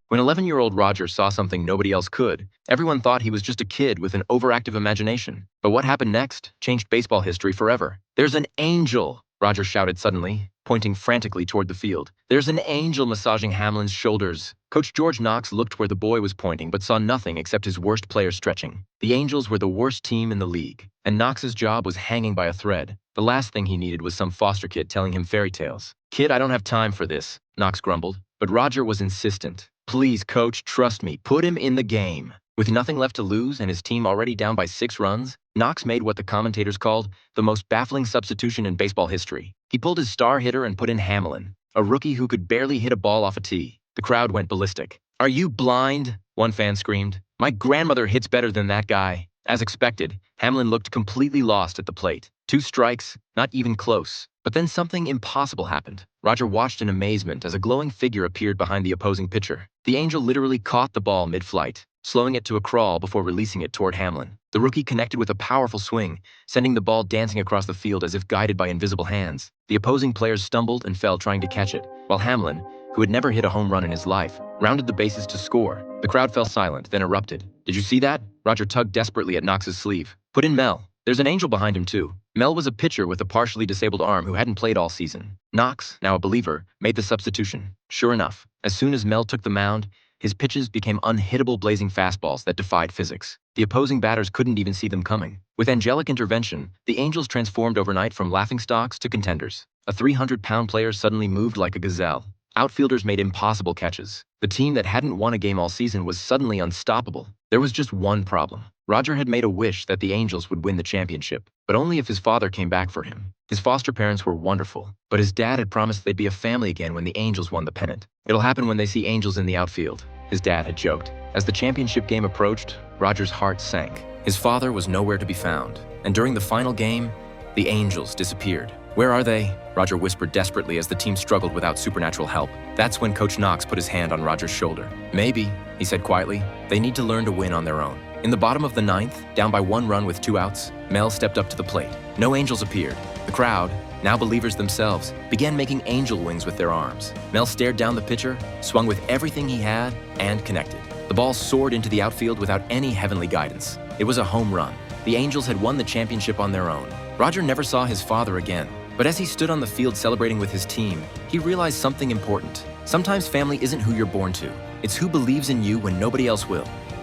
When 11-year-old Roger saw something nobody else could, everyone thought he was just a kid with an overactive imagination. But what happened next changed baseball history forever. "There's an angel!" Roger shouted suddenly, pointing frantically toward the field. "There's an angel massaging Hamlin's shoulders." Coach George Knox looked where the boy was pointing but saw nothing except his worst player stretching. The Angels were the worst team in the league, and Knox's job was hanging by a thread. The last thing he needed was some foster kid telling him fairy tales. "Kid, I don't have time for this," Knox grumbled. But Roger was insistent. "Please, coach, trust me. Put him in the game." With nothing left to lose and his team already down by 6 runs, Knox made what the commentators called the most baffling substitution in baseball history. He pulled his star hitter and put in Hamlin, a rookie who could barely hit a ball off a tee. The crowd went ballistic. "Are you blind?" one fan screamed. "My grandmother hits better than that guy." As expected, Hamlin looked completely lost at the plate. 2 strikes, not even close. But then something impossible happened. Roger watched in amazement as a glowing figure appeared behind the opposing pitcher. The Angel literally caught the ball mid-flight, slowing it to a crawl before releasing it toward Hamlin. The rookie connected with a powerful swing, sending the ball dancing across the field as if guided by invisible hands. The opposing players stumbled and fell trying to catch it, while Hamlin, who had never hit a home run in his life, rounded the bases to score. The crowd fell silent, then erupted. "Did you see that?" Roger tugged desperately at Knox's sleeve. "Put in Mel. There's an angel behind him too." Mel was a pitcher with a partially disabled arm who hadn't played all season. Knox, now a believer, made the substitution. Sure enough, as soon as Mel took the mound, his pitches became unhittable blazing fastballs that defied physics. The opposing batters couldn't even see them coming. With angelic intervention, the Angels transformed overnight from laughingstocks to contenders. A 300-pound player suddenly moved like a gazelle. Outfielders made impossible catches. The team that hadn't won a game all season was suddenly unstoppable. There was just one problem. Roger had made a wish that the Angels would win the championship, but only if his father came back for him. His foster parents were wonderful, but his dad had promised they'd be a family again when the Angels won the pennant. "It'll happen when they see angels in the outfield," his dad had joked. As the championship game approached, Roger's heart sank. His father was nowhere to be found, and during the final game, the Angels disappeared. "Where are they?" Roger whispered desperately as the team struggled without supernatural help. That's when Coach Knox put his hand on Roger's shoulder. "Maybe," he said quietly, "they need to learn to win on their own." In the bottom of the 9th, down by 1 run with 2 outs, Mel stepped up to the plate. No angels appeared. The crowd, now believers themselves, began making angel wings with their arms. Mel stared down the pitcher, swung with everything he had, and connected. The ball soared into the outfield without any heavenly guidance. It was a home run. The Angels had won the championship on their own. Roger never saw his father again. But as he stood on the field celebrating with his team, he realized something important. Sometimes family isn't who you're born to. It's who believes in you when nobody else will.